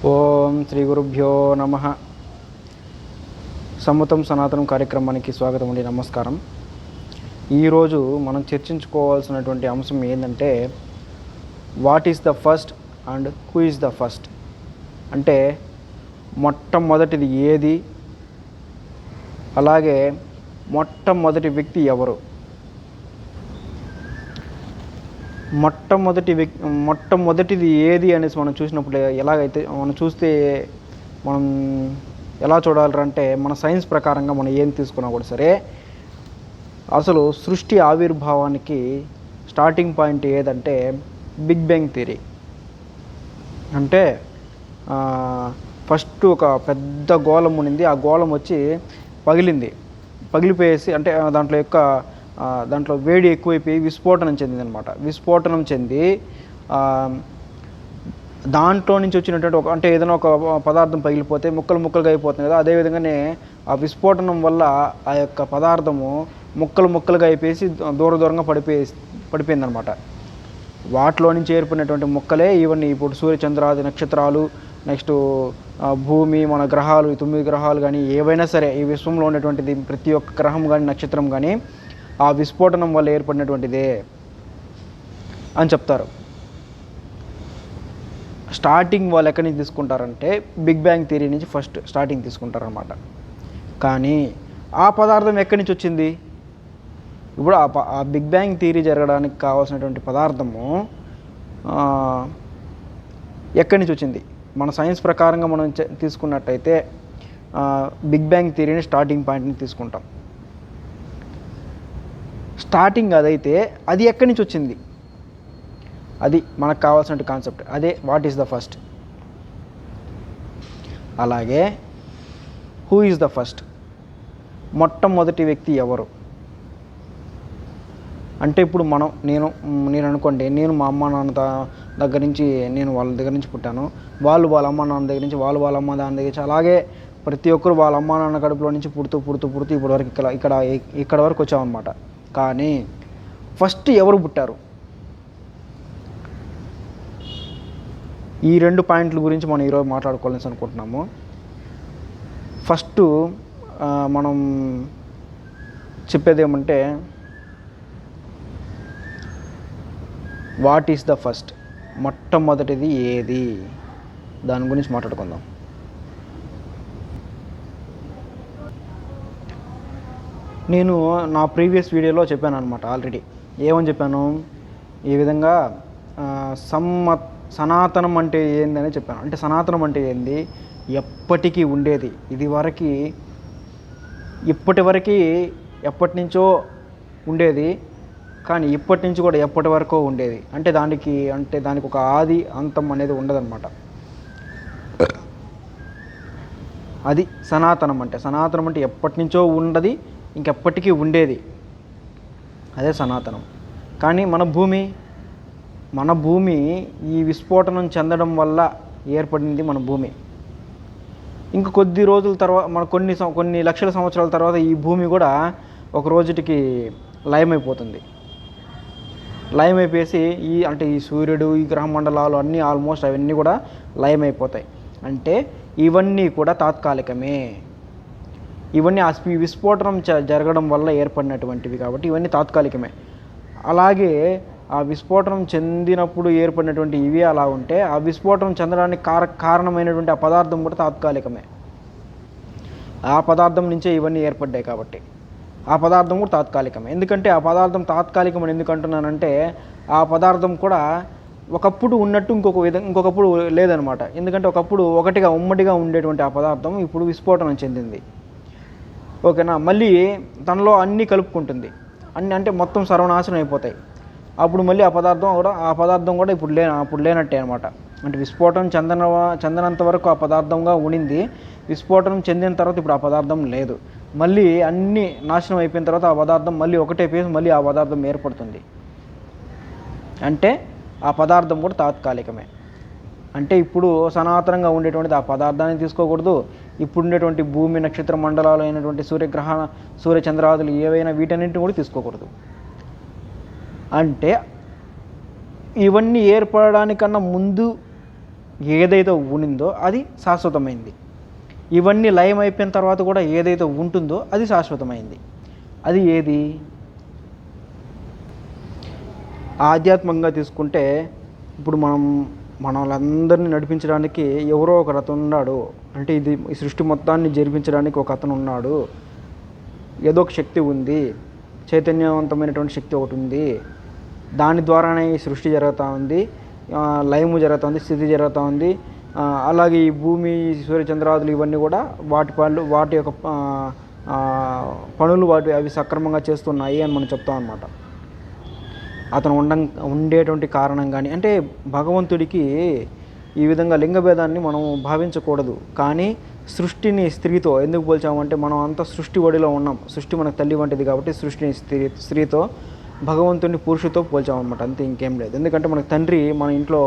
ఓం శ్రీ గురుభ్యో నమ. సమ్మతం సనాతనం కార్యక్రమానికి స్వాగతం అండి. నమస్కారం. ఈరోజు మనం చర్చించుకోవాల్సినటువంటి అంశం ఏంటంటే what is the first and who is the first. అంటే మొట్టమొదటిది ఏది, అలాగే మొట్టమొదటి వ్యక్తి ఎవరు. మొట్టమొదటిది ఏది అనేసి మనం చూసినప్పుడు ఎలాగైతే మనం ఎలా చూడాలంటే మన సైన్స్ ప్రకారంగా మనం ఏం తీసుకున్నా కూడా సరే, అసలు సృష్టి ఆవిర్భావానికి స్టార్టింగ్ పాయింట్ ఏదంటే బిగ్ బ్యాంగ్ థియరీ. అంటే ఫస్ట్ ఒక పెద్ద గోళం ఉన్నింది, ఆ గోళం వచ్చి పగిలిపోయేసి అంటే దాంట్లో వేడి ఎక్కువైపోయి విస్ఫోటనం చెందిందనమాట. విస్ఫోటనం చెంది దాంట్లో నుంచి వచ్చినటువంటి అంటే ఏదైనా ఒక పదార్థం పగిలిపోతే ముక్కలుగా అయిపోతుంది కదా, అదేవిధంగానే ఆ విస్ఫోటనం వల్ల ఆ యొక్క పదార్థము ముక్కలుగా అయిపోయేసి దూరంగా పడిపోయిందనమాట. వాటిలో నుంచి ఏర్పడినటువంటి ముక్కలే ఇవన్నీ ఇప్పుడు సూర్యచంద్రాది నక్షత్రాలు, నెక్స్ట్ భూమి, మన గ్రహాలు, 9 గ్రహాలు కానీ ఏవైనా సరే ఈ విశ్వంలో ఉన్నటువంటిది ప్రతి ఒక్క గ్రహం కానీ నక్షత్రం కానీ ఆ విస్ఫోటనం వల్ల ఏర్పడినటువంటిదే అని చెప్తారు. స్టార్టింగ్ వాళ్ళు ఎక్కడి నుంచి తీసుకుంటారంటే బిగ్ బ్యాంగ్ థియరీ నుంచి ఫస్ట్ స్టార్టింగ్ తీసుకుంటారనమాట. కానీ ఆ పదార్థం ఎక్కడి నుంచి వచ్చింది? ఇప్పుడు ఆ బిగ్ బ్యాంగ్ థియరీ జరగడానికి కావాల్సినటువంటి పదార్థము ఎక్కడి నుంచి వచ్చింది? మన సైన్స్ ప్రకారంగా మనం తీసుకున్నట్టయితే బిగ్ బ్యాంగ్ థియరీని స్టార్టింగ్ పాయింట్ని తీసుకుంటాం. స్టార్టింగ్ అదైతే అది ఎక్కడి నుంచి వచ్చింది? అది మనకు కావాల్సిన కాన్సెప్ట్. అదే వాట్ ఈస్ ద ఫస్ట్. అలాగే హూ ఈజ్ ద ఫస్ట్, మొట్టమొదటి వ్యక్తి ఎవరు అంటే ఇప్పుడు నేను అనుకోండి, నేను మా అమ్మ నాన్న దగ్గర నుంచి నేను వాళ్ళ దగ్గర నుంచి పుట్టాను, వాళ్ళు వాళ్ళ అమ్మ నాన్న దగ్గర నుంచి, వాళ్ళు వాళ్ళ అమ్మ నాన్న దగ్గర నుంచి, అలాగే ప్రతి ఒక్కరు వాళ్ళ అమ్మ నాన్న కడుపులో నుంచి పుడుతూ ఇప్పటి వరకు ఇక్కడ వరకు వచ్చామన్నమాట. కానీ ఫస్ట్ ఎవరు పుట్టారు? ఈ 2 పాయింట్ల గురించి మనం ఈరోజు మాట్లాడుకోవాలని అనుకుంటున్నాము. ఫస్ట్ మనం చెప్పేది ఏమంటే వాట్ ఈస్ ద ఫస్ట్, మొట్టమొదటిది ఏది, దాని గురించి మాట్లాడుకుందాం. నేను నా ప్రీవియస్ వీడియోలో చెప్పాను అనమాట. ఆల్రెడీ ఏమని చెప్పాను, ఈ విధంగా సనాతనం అంటే ఏందని చెప్పాను. అంటే సనాతనం అంటే ఏంది? ఎప్పటికీ ఉండేది. ఎప్పటి నుంచో ఉండేది, కానీ ఇప్పటి నుంచి కూడా ఎప్పటి వరకో ఉండేది. అంటే దానికి ఒక ఆది అంతం అనేది ఉండదన్నమాట. అది సనాతనం అంటే. సనాతనం అంటే ఎప్పటి నుంచో ఉండదు, ఇంకెప్పటికీ ఉండేది, అదే సనాతనం. కానీ మన భూమి ఈ విస్ఫోటనం చెందడం వల్ల ఏర్పడింది మన భూమి. ఇంక కొద్ది రోజుల తర్వాత కొన్ని లక్షల సంవత్సరాల తర్వాత ఈ భూమి కూడా ఒక రోజుటికి లయమైపోతుంది. లయమైపోయేసి ఈ సూర్యుడు, ఈ గ్రహ మండలాలు అన్నీ ఆల్మోస్ట్ అవన్నీ కూడా లయమైపోతాయి. అంటే ఇవన్నీ కూడా తాత్కాలికమే. ఇవన్నీ ఆ విస్ఫోటనం జరగడం వల్ల ఏర్పడినటువంటివి కాబట్టి ఇవన్నీ తాత్కాలికమే. అలాగే ఆ విస్ఫోటనం చెందినప్పుడు ఏర్పడినటువంటి ఇవి అలా ఉంటే, ఆ విస్ఫోటనం చెందడానికి కారణమైనటువంటి ఆ పదార్థం కూడా తాత్కాలికమే. ఆ పదార్థం నుంచే ఇవన్నీ ఏర్పడ్డాయి కాబట్టి ఆ పదార్థం కూడా తాత్కాలికమే. ఎందుకంటే ఆ పదార్థం తాత్కాలికం అని ఎందుకు అంటున్నానంటే, ఆ పదార్థం కూడా ఒకప్పుడు ఉన్నట్టు ఇంకొకప్పుడు లేదనమాట. ఎందుకంటే ఒకప్పుడు ఉమ్మడిగా ఉండేటువంటి ఆ పదార్థం ఇప్పుడు విస్ఫోటనం చెందింది, ఓకేనా. మళ్ళీ తనలో అన్నీ కలుపుకుంటుంది, అంటే మొత్తం సర్వనాశనం అయిపోతాయి. అప్పుడు మళ్ళీ ఆ పదార్థం కూడా ఇప్పుడు లేనట్టే అనమాట. అంటే విస్ఫోటనం చెందనంత వరకు ఆ పదార్థంగా ఉండింది, విస్ఫోటనం చెందిన తర్వాత ఇప్పుడు ఆ పదార్థం లేదు. మళ్ళీ అన్నీ నాశనం అయిపోయిన తర్వాత ఆ పదార్థం మళ్ళీ ఒకటే పేసి మళ్ళీ ఆ పదార్థం ఏర్పడుతుంది. అంటే ఆ పదార్థం కూడా తాత్కాలికమే. అంటే ఇప్పుడు సనాతనంగా ఉండేటువంటిది ఆ పదార్థాన్ని తీసుకోకూడదు, ఇప్పుడు ఉండేటువంటి భూమి, నక్షత్ర మండలాలు అయినటువంటి సూర్య చంద్రాదులు ఏవైనా వీటన్నింటిని కూడా తీసుకోకూడదు. అంటే ఇవన్నీ ఏర్పడడానికన్నా ముందు ఏదైతే ఉండిందో అది శాశ్వతమైంది. ఇవన్నీ లయం అయిపోయిన తర్వాత కూడా ఏదైతే ఉంటుందో అది శాశ్వతమైంది. అది ఏది? ఆధ్యాత్మికంగా తీసుకుంటే ఇప్పుడు మనలందరినీ నడిపించడానికి ఎవరో ఒక అతను ఉన్నాడు. అంటే ఈ సృష్టి మొత్తాన్ని జరిపించడానికి ఒక అతను ఉన్నాడు. ఏదో ఒక శక్తి ఉంది, చైతన్యవంతమైనటువంటి శక్తి ఒకటి ఉంది. దాని ద్వారానే ఈ సృష్టి జరుగుతూ ఉంది, లయము జరుగుతుంది, స్థితి జరుగుతూ ఉంది. అలాగే ఈ భూమి, సూర్యచంద్రాదులు ఇవన్నీ కూడా వాటి యొక్క పనులు అవి సక్రమంగా చేస్తున్నాయి అని మనం చెప్తాం అన్నమాట. అతను ఉండేటువంటి కారణం కానీ, అంటే భగవంతుడికి ఈ విధంగా లింగభేదాన్ని మనం భావించకూడదు. కానీ సృష్టిని స్త్రీతో ఎందుకు పోల్చామంటే మనం అంతా సృష్టి ఒడిలో ఉన్నాం. సృష్టి మనకు తల్లి వంటిది కాబట్టి సృష్టిని స్త్రీతో, భగవంతుడిని పురుషుతో పోల్చామన్నమాట. అంతే, ఇంకేం లేదు. ఎందుకంటే మనకు తండ్రి మన ఇంట్లో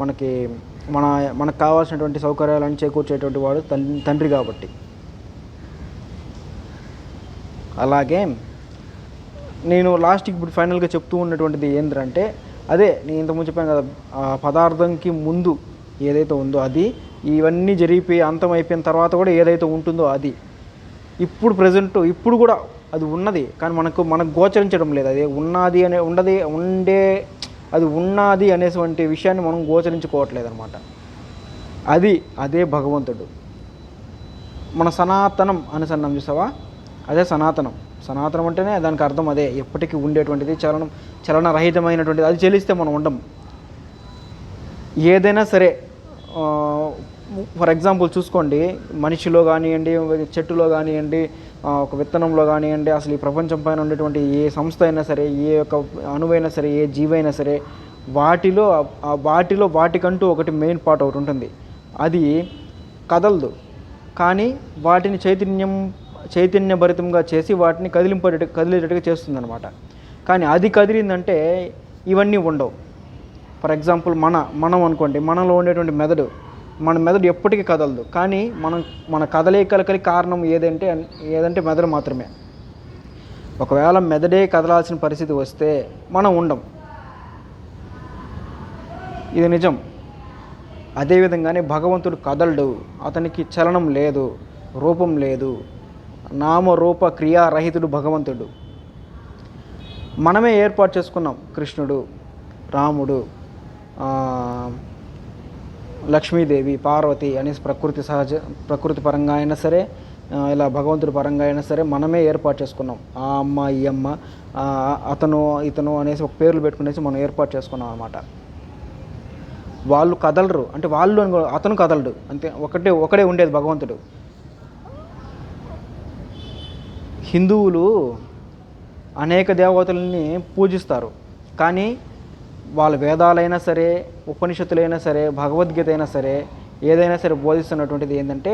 మనకు కావాల్సినటువంటి సౌకర్యాలను చేకూర్చేటువంటి వాడు తండ్రి కాబట్టి. అలాగే నేను లాస్ట్కి ఇప్పుడు ఫైనల్గా చెప్తూ ఉన్నటువంటిది ఏంటంటే అదే నేను ఇంతకుముందు చెప్పాను కదా, పదార్థంకి ముందు ఏదైతే ఉందో అది, ఇవన్నీ జరిగిపోయి అంతం అయిపోయిన తర్వాత కూడా ఏదైతే ఉంటుందో అది ఇప్పుడు కూడా అది ఉన్నది. కానీ మనకు గోచరించడం లేదు. అది ఉన్నది అది ఉన్నది అనేటువంటి విషయాన్ని మనం గోచరించుకోవట్లేదు అనమాట. అదే భగవంతుడు. మన సనాతనం అనుసన్నాం చూసావా, అదే సనాతనం అంటేనే దానికి అర్థం అదే, ఎప్పటికీ ఉండేటువంటిది, చలనరహితమైనటువంటిది. అది చెలిస్తే మనం ఉండం. ఏదైనా సరే, ఫర్ ఎగ్జాంపుల్ చూసుకోండి, మనిషిలో కానివ్వండి, చెట్టులో కానివ్వండి, ఒక విత్తనంలో కానివ్వండి, అసలు ఈ ప్రపంచం పైన ఉండేటువంటి ఏ సంస్థ అయినా సరే, ఏ యొక్క అణువైనా సరే, ఏ జీవైనా సరే, వాటిలో వాటికంటూ ఒకటి మెయిన్ పార్ట్ ఒకటి ఉంటుంది. అది కదలదు, కానీ వాటిని చైతన్యభరితంగా చేసి వాటిని కదిలేటట్టుగా చేస్తుందన్నమాట. కానీ అది కదిలిందంటే ఇవన్నీ ఉండవు. ఫర్ ఎగ్జాంపుల్ మనం అనుకోండి, మనలో ఉండేటువంటి మన మెదడు ఎప్పటికీ కదలదు. కానీ మన కదలికలకి కారణం ఏదంటే మెదడు మాత్రమే. ఒకవేళ మెదడే కదలాల్సిన పరిస్థితి వస్తే మనం ఉండం. ఇది నిజం. అదేవిధంగానే భగవంతుడు కదలడు, అతనికి చలనం లేదు, రూపం లేదు, నామరూప క్రియారహితుడు భగవంతుడు. మనమే ఏర్పాటు చేసుకున్నాం. కృష్ణుడు, రాముడు, లక్ష్మీదేవి, పార్వతి అనేసి ప్రకృతి పరంగా అయినా సరే, ఇలా భగవంతుడి పరంగా అయినా సరే మనమే ఏర్పాటు చేసుకున్నాం. ఆ అమ్మ, ఈ అమ్మ, అతను, ఇతను అనేసి ఒక పేర్లు పెట్టుకునేసి మనం ఏర్పాటు చేసుకున్నాం అన్నమాట. వాళ్ళు కదలరు, అంటే అతను కదలడు, అంతే. ఒకడే ఉండేది భగవంతుడు. హిందువులు అనేక దేవతల్ని పూజిస్తారు. కానీ వాళ్ళ వేదాలైనా సరే, ఉపనిషత్తులైనా సరే, భగవద్గీత అయినా సరే, ఏదైనా సరే బోధిస్తున్నటువంటిది ఏంటంటే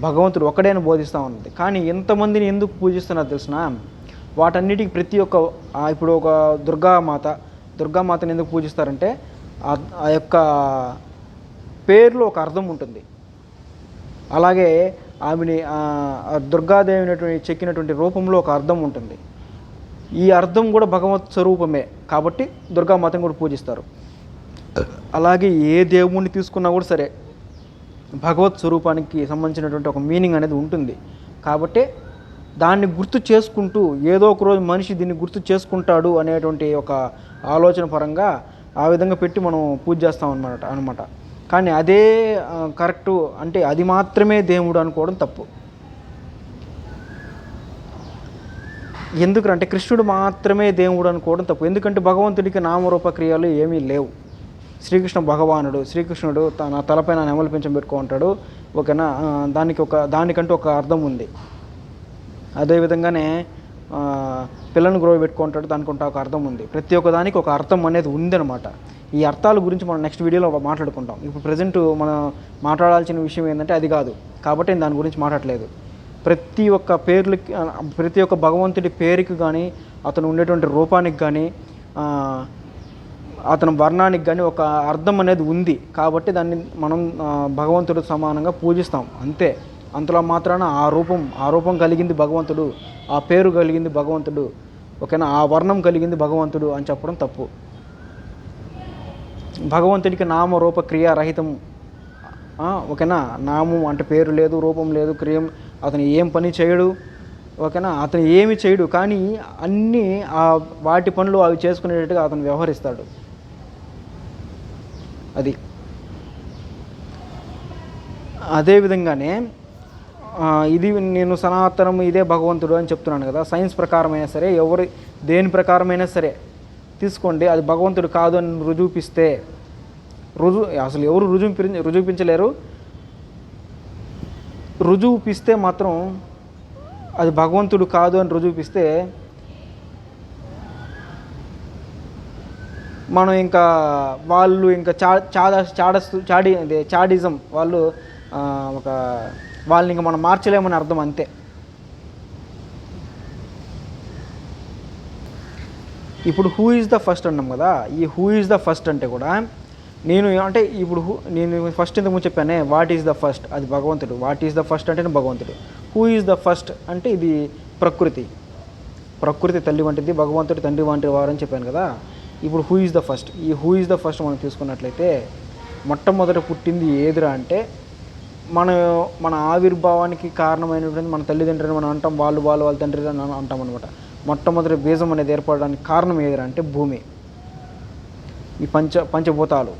భగవంతుడు ఒక్కడైనా బోధిస్తూ ఉన్నది. కానీ ఎంతమందిని ఎందుకు పూజిస్తున్నారు తెలిసిన? వాటన్నిటికీ ప్రతి ఒక్క ఇప్పుడు ఒక దుర్గామాతని ఎందుకు పూజిస్తారంటే ఆ యొక్క పేరులో ఒక అర్థం ఉంటుంది. అలాగే ఆమెని దుర్గాదేవి చెక్కినటువంటి రూపంలో ఒక అర్థం ఉంటుంది. ఈ అర్థం కూడా భగవత్ స్వరూపమే కాబట్టి దుర్గామాతను కూడా పూజిస్తారు. అలాగే ఏ దేవుణ్ణి తీసుకున్నా కూడా సరే భగవత్ స్వరూపానికి సంబంధించినటువంటి ఒక మీనింగ్ అనేది ఉంటుంది. కాబట్టి దాన్ని గుర్తు చేసుకుంటూ ఏదో ఒక రోజు మనిషి దీన్ని గుర్తు చేసుకుంటాడు అనేటువంటి ఒక ఆలోచన పరంగా ఆ విధంగా పెట్టి మనం పూజ చేస్తాం అనమాట. కానీ అదే కరెక్టు అంటే అది మాత్రమే దేవుడు అనుకోవడం తప్పు. ఎందుకంటే కృష్ణుడు మాత్రమే దేవుడు అనుకోవడం తప్పు. ఎందుకంటే భగవంతుడికి నామరూప క్రియలు ఏమీ లేవు. శ్రీకృష్ణుడు తన తలపైన నెమలి పింఛం పెట్టుకుంటాడు, ఓకేనా. దానికంటూ ఒక అర్థం ఉంది. అదేవిధంగానే పిల్లను గ్రోవ్ పెట్టుకుంటాడు, దానికంటూ ఒక అర్థం ఉంది. ప్రతి ఒక్క దానికి ఒక అర్థం అనేది ఉందన్నమాట. ఈ అర్థాల గురించి మనం నెక్స్ట్ వీడియోలో మాట్లాడుకుంటాం. ఇప్పుడు ప్రజెంట్ మనం మాట్లాడాల్సిన విషయం ఏంటంటే అది కాదు, కాబట్టి నేను దాని గురించి మాట్లాడలేదు. ప్రతి ఒక్క భగవంతుడి పేరుకి కానీ, అతను ఉండేటువంటి రూపానికి కానీ, అతని వర్ణానికి కానీ ఒక అర్థం అనేది ఉంది. కాబట్టి దాన్ని మనం భగవంతుడు సమానంగా పూజిస్తాం, అంతే. అంతలో మాత్రాన ఆ రూపం కలిగింది భగవంతుడు, ఆ పేరు కలిగింది భగవంతుడు, ఓకేనా, ఆ వర్ణం కలిగింది భగవంతుడు అని చెప్పడం తప్పు. భగవంతుడికి నామరూప క్రియారహితం ఓకేనా. నామం అంటే పేరు లేదు, రూపం లేదు, క్రియం, అతను ఏం పని చేయడు, ఓకేనా. అతను ఏమి చేయడు, కానీ అన్నీ వాటి పనులు అవి చేసుకునేటట్టుగా అతను వ్యవహరిస్తాడు. అది అదేవిధంగానే ఇది నేను సనాతనం ఇదే భగవంతుడు అని చెప్తున్నాను కదా. సైన్స్ ప్రకారమైనా సరే, దేని ప్రకారమైనా సరే తీసుకోండి, అది భగవంతుడు కాదు అని రుజువుపిస్తే, అసలు ఎవరు రుజువుపించలేరు. రుజువుపిస్తే మాత్రం అది భగవంతుడు కాదు అని రుజువుపిస్తే మనం ఇంకా వాళ్ళు ఇంకా చాడిజం వాళ్ళు వాళ్ళని ఇంకా మనం మార్చలేమని అర్థం, అంతే. ఇప్పుడు హూ ఈజ్ ద ఫస్ట్ అన్నాం కదా. ఈ హూ ఈజ్ ద ఫస్ట్ అంటే కూడా నేను ఫస్ట్ ఇంతకుముందు చెప్పానే, వాట్ ఈజ్ ద ఫస్ట్, అది భగవంతుడు. వాట్ ఈజ్ ద ఫస్ట్ అంటే భగవంతుడు. హూ ఈజ్ ద ఫస్ట్ అంటే ఇది ప్రకృతి తల్లి వంటిది, భగవంతుడు తండ్రి వంటి వారు అని చెప్పాను కదా. ఇప్పుడు హూ ఈజ్ ద ఫస్ట్, ఈ హూ ఈజ్ ద ఫస్ట్ మనం తీసుకున్నట్లయితే మొట్టమొదట పుట్టింది ఏదిరా అంటే మన ఆవిర్భావానికి కారణమైనటువంటి మన తల్లిదండ్రులని మనం అంటాం, వాళ్ళ తండ్రి అని అంటాం అనమాట. మొట్టమొదటి బీజం అనేది ఏర్పడడానికి కారణం ఏదిరా అంటే భూమి. ఈ పంచభూతాలు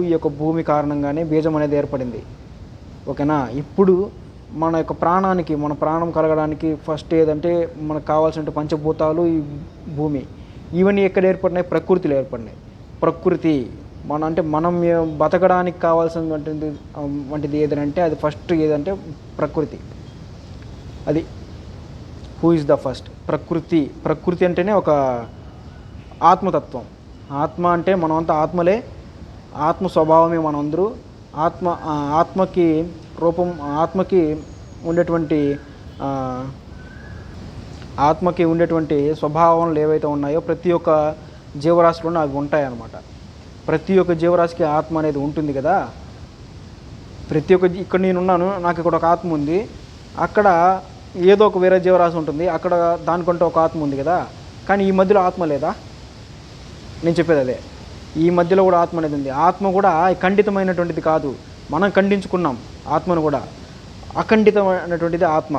ఈ యొక్క భూమి కారణంగానే బీజం అనేది ఏర్పడింది, ఓకేనా. ఇప్పుడు మన ప్రాణం కలగడానికి ఫస్ట్ ఏదంటే మనకు కావాల్సిన పంచభూతాలు, ఈ భూమి. ఇవన్నీ ఎక్కడ ఏర్పడినాయి? ప్రకృతిలో ఏర్పడినాయి. ప్రకృతి మనం బతకడానికి కావాల్సిన వంటిది ఏదంటే అది ఫస్ట్ ఏదంటే ప్రకృతి. అది హూ ఇస్ ద ఫస్ట్. ప్రకృతి అంటేనే ఒక ఆత్మతత్వం. ఆత్మ అంటే మనమంతా ఆత్మలే, ఆత్మ స్వభావమే మనందరూ. ఆత్మకి రూపం, ఆత్మకి ఉండేటువంటి స్వభావాలు ఏవైతే ఉన్నాయో ప్రతి ఒక్క జీవరాశిలోనూ అవి ఉంటాయన్నమాట. ప్రతి ఒక్క జీవరాశికి ఆత్మ అనేది ఉంటుంది కదా. ఇక్కడ నేనున్నాను, నాకు ఇక్కడ ఒక ఆత్మ ఉంది, అక్కడ ఏదో ఒక వేరే జీవరాశి ఉంటుంది, అక్కడ దానికంటే ఒక ఆత్మ ఉంది కదా. కానీ ఈ మధ్యలో ఆత్మ లేదా? నేను చెప్పేది అదే. ఈ మధ్యలో కూడా ఆత్మ అనేది ఉంది. ఆత్మ కూడా ఖండితమైనటువంటిది కాదు, మనం ఖండించుకున్నాం ఆత్మను కూడా. అఖండితమైనటువంటిది ఆత్మ.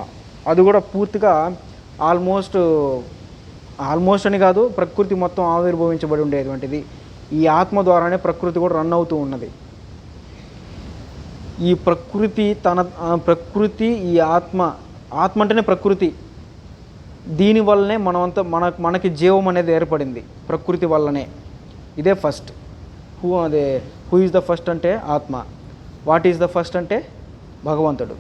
అది కూడా పూర్తిగా ఆల్మోస్ట్ అని కాదు, ప్రకృతి మొత్తం ఆవిర్భవించబడి ఉండేటువంటిది. ఈ ఆత్మ ద్వారానే ప్రకృతి కూడా రన్ అవుతూ ఉన్నది. ఈ ప్రకృతి ఈ ఆత్మ అంటేనే ప్రకృతి. దీనివల్లనే మనకి జీవం అనేది ఏర్పడింది, ప్రకృతి వల్లనే. ఇదే first. Who is the first అంటే ఆత్మ. వాట్ ఈజ్ ద ఫస్ట్ అంటే భగవంతుడు.